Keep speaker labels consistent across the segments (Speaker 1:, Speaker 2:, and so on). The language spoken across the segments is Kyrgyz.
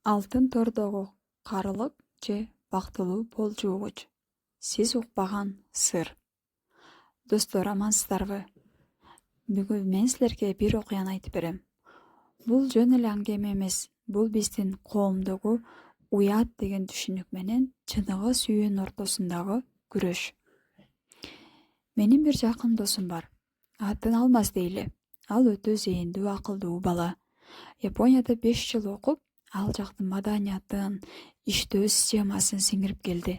Speaker 1: Алтын тордогу карылык же бактылуу болжугуч. Сиз укпаган сыр. Достор, амансыздарбы? Бүгүн мен силерге бир окуяны айтып берем. Бул жөн эле аңгеме эмес. Бул биздин коомдогу уят деген түшүнүк менен чыныгы сүйүүнүн ортосундагы күрөш. Менин бир жакын досум бар. Атын Алмаз дейли. Ал өтө зээндүү, акылдуу бала. Японияда 5 жыл окуп, ал жактын маданиятын, иштөө системасын сиңирип келди.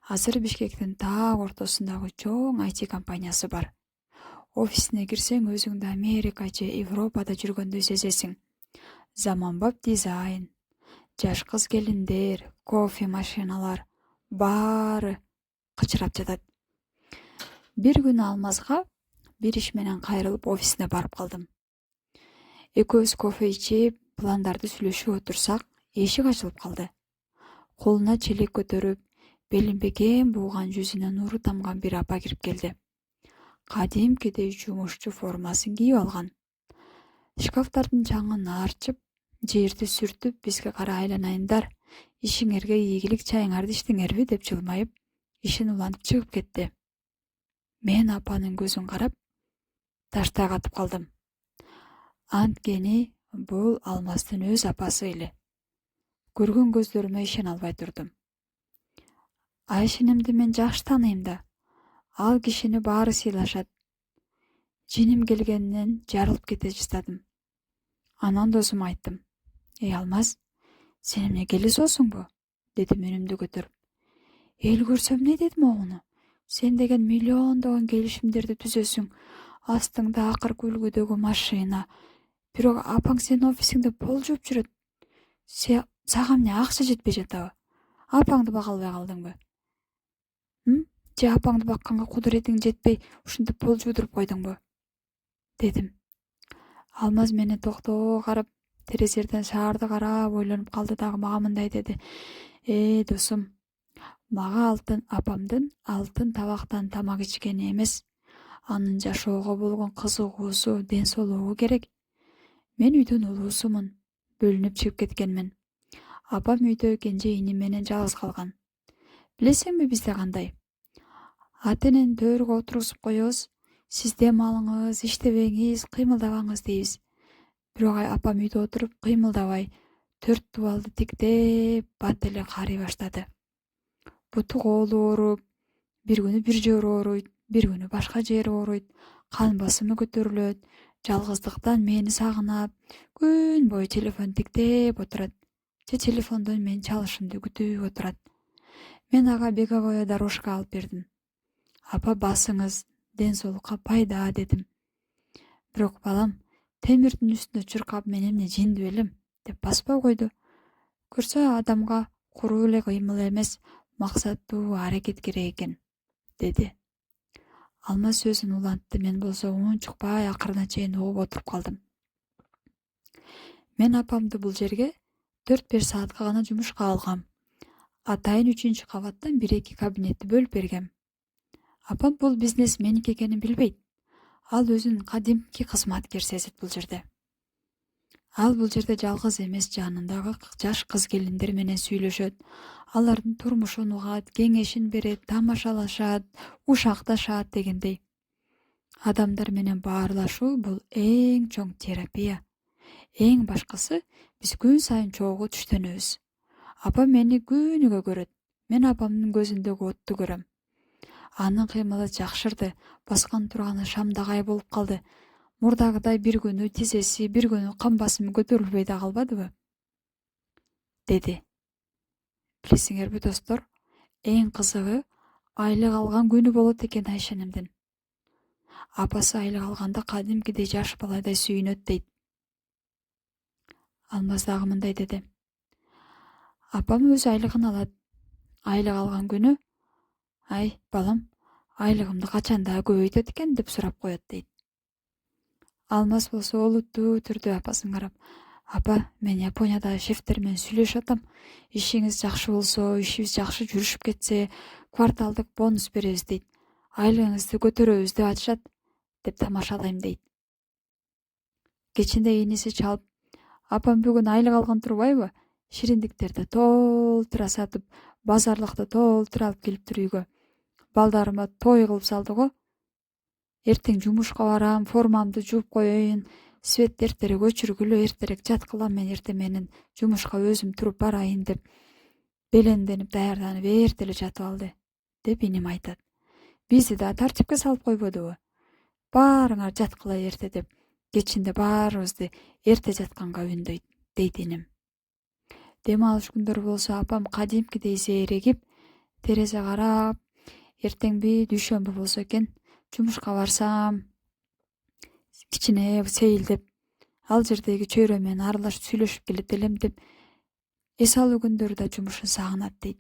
Speaker 1: Азыр Бишкектин таак ортосундагы чоң IT компаниясы бар. Офисине кирсең, өзүңдү Америка же Европада жүргөндөй сезесиң. Заманбап дизайн, жаш кыз келиндер, кофе машиналар баары кычырап жатат. Бир күнү Алмазга бир иш менен кайрылып офисине барып калдым. Экөөбүз кофе ичип, пландарды сүйлөшүп отурсак, эшик ачылып калды. Колуна челек көтөрүп, белин бекем бууган, жүзүнө нуру тамган бир апа кирип келди. Кадимкидей жумушчу формасын кийип алган. Шкафтардын чаңын аарчып, жерди сүртүп, бизге карай айланайындар, ишиңерге ийгилик, чайыңарды ичтиңерби деп жылмайып, ишин улантып чыгып кетти. Мен апанын көзүн карап, таштай катып калдым. Анткени бул Алмаздын өз апасы эле. Көргөн көздөрүмө ишене албай турдум. Айшенемди мен жакшы тааныйм да. Ал кишини баары сыйлашат. Жиним келгенинен жарылып кете жаздадым. Анан досума айттым. Алмаз, сен эмне келесиңбу? Дедим үнүмдү көтөрүп. Эл көрсөм эмне дедим огуну? Сен деген миллиондогон келишимдерди түзөсүң. Астыңда акыр күлгүдөгү машина. Бирок апаң сенин офисиңде пол жууп жүрөт. Сага эмне акча жетпей жатабы? Апаңды бага албай калдыңбы? Же апаңды бакканга кудуретиң жетпей, ушинтип пол жуудуруп койдуңбу? Дедим. Алмаз мени токтоо карап, терезеден шаарды карап ойлонуп калды дагы мага мындай деди. Досум, мага апамдын алтын табактан тамак ичкени эмес, анын жашоого болгон кызыгуусу, ден соолугу керек. Мен үйдөн улуусумун, бөлүнүп чыгып кеткенмин. Апам үйдө кенже иним менен жалгыз калган. Билесиңби бизде кандай? Ата энени төргө отургузуп коебуз, сиз дем алыңыз, иштебеңиз, кыймылдабаңыз дейбиз. Бирок апам үйдө отуруп кыймылдабай, 4 дубалды тиктеп, бат эле карый баштады. Буту колу ооруп, бир күнү бир жери ооруйт, бир күнү башка жери ооруйт, кан басымы көтөрүлөт, жалгыздыктан мени сагынап, күн бою телефон тиктеп отурат. Же телефондон менин чалышымды күтүп отурат. Мен ага беговая дорожка алып бердим. Апа, басыңыз, ден соолукка пайда дедим. Бирок балам, темирдин үстүнө чуркап мен эмне жинди белем деп баспай койду. Көрсө адамга куру эле кыймыл эмес, максаттуу аракет керек экен, деди. Алмаз сөзүн улантты, мен болсо унчукпай акырына чейин угуп отуруп калдым. Мен апамды бул жерге 4-5 саатка гана жумушка алгам. Атайын 3-чү кабаттан 1-2 кабинетти бөлүп бергем. Апам бул бизнес меники экенин билбейт. Ал өзүн кадимки кызматкер сезет бул жерде. Ал бул жерде жалгыз эмес, жанындагы жаш кыз келиндер менен сүйлөшөт, алардын турмушун угат, кеңешин берет, тамашалашат, ушакташат дегендей. Адамдар менен баарлашуу бул эң чоң терапия. Эң башкысы, биз күн сайын чогуу түштөнөбүз. Апам мени күнүгө көрөт. Мен апамдын көзүндөгү отту көрөм. Анын кыймылы жакшырды, баскан турганы шамдагай болуп калды. Мурдагыдай бир күнү тизеси, бир күнү кан басымы көтөрүлбөй да калбадыбы? Деди. Билесиңерби достор, эң кызыгы айлык алган күнү болот экен Айшенемдин. Апасы айлык алганда кадимкидей жаш баладай сүйүнөт дейт. Алмаз дагы мындай деди. Апам өзү айлыгын алат. Айлык алган күнү, ай, балам, айлыгымды качанда көбөйтөт экен деп сурап коет дейт. Алмаз болсо олуттуу түрдө апасын карап, апа, мен Японияда шефтер менен сүйлөшүп атам. Ишиңиз жакшы болсо, ишибиз жакшы жүрүшүп кетсе, кварталдык бонус беребиз дейт. Айлыгыңызды көтөрөбүз деп атышат, деп тамашалайм дейт. Кечинде иниси чалып, апам бүгүн айлык алган турбайбы? шириндиктерди толтура сатып, базарлыкты толтура алып келиптир үйгө. Балдарыма той кылып салды го. Эртең жумушка барам, формамды жууп коеюн, свет эртерээк өчүргүлө, эртерээк жаткылам, мен эртең менен жумушка өзүм туруп барайын деп беленденип даярданып эртеле жатып алды деп иним айтат. Бизди да тартипке салып койбодубу? Баарыңар жаткыла эрте деп, кечинде баарыбызды эрте жатканга үндөйт, дейт иним. Дем алыш күндөр болсо апам кадимкидей сейрегип, терезе карап, эртеңби дүйшөмбү болсо экен, жумушка барсам, кичине сейилдеп, ал жердеги чөйрө менен аралашып сүйлөшүп келет элем деп эс алуу күндөрү да жумушун сагынат дейт.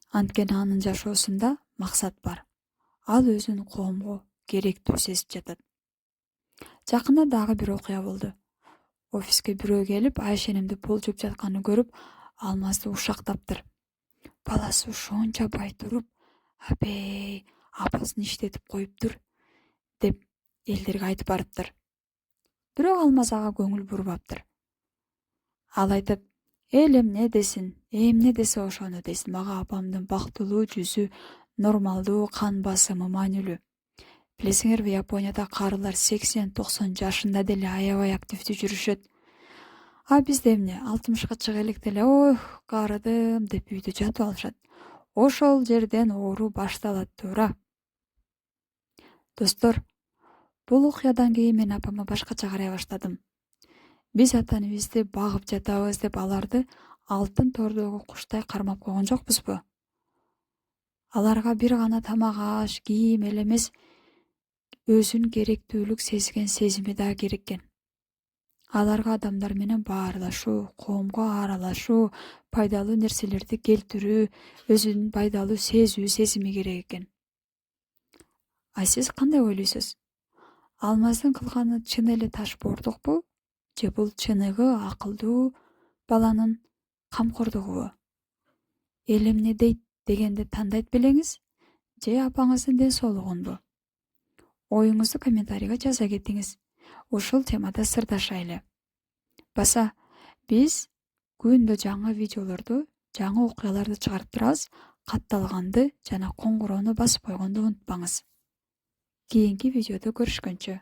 Speaker 1: Анткени анын жашоосунда максат бар. Ал өзүн коомго керектүү сезип жатат. Жакында дагы бир окуя болду. Офиске бирөө келип, Айшенемди пол жууп жатканын көрүп, Алмазды ушактаптыр. Баласы ушунча бай туруп, абей, апасын иштетип коюптур деп элдерге айтып барыптыр. Бирок Алмаз ага көңүл бурбаптыр. Ал айтып, эл эмне десин, эмне десе ошону десин, мага апамдын бактылуу жүзү, нормалдуу кан басымы маанилүү. Билесиңерби, Японияда карылар 80-90 жашында деле аябай активдүү жүрүшөт. А бизде эмне, 60ка чыга элек деле, ой, карыдым деп үйдө жатып алышат. Ошол жерден оору башталат туура. Достор, бул окуядан кийин мен апама башкача карай баштадым. Биз ата-энебизди багып жатабыз деп аларды алтын тордогу куштай кармап койгон жокпузбу? Аларга бир гана тамак аш, кийим эле эмес, өзүн керектүүлүк сезген сезими да керек экен. Аларга адамдар менен баарлашуу, коомго аралашуу, пайдалуу нерселерди келтирүү, өзүн пайдалуу сезүү сезими керек экен. А сиз кандай ойлойсуз? Алмаздын кылганы чын эле ташбоордукпу? Же бул чыныгы акылдуу баланын камкордугубу? Эл эмне дейт дегенди тандайт белеңиз? Же апаңыздын ден соолугунбу? Оюңузду комментарийге жаза кетиңиз. Ушул темада сырдашайлы. Баса, биз күндө жаңы видеолорду, жаңы окуяларды чыгарып турабыз. Катталганды жана коңгуроону басып койгонду унутпаңыз. Кийинки видеодо көрүшкөнчө.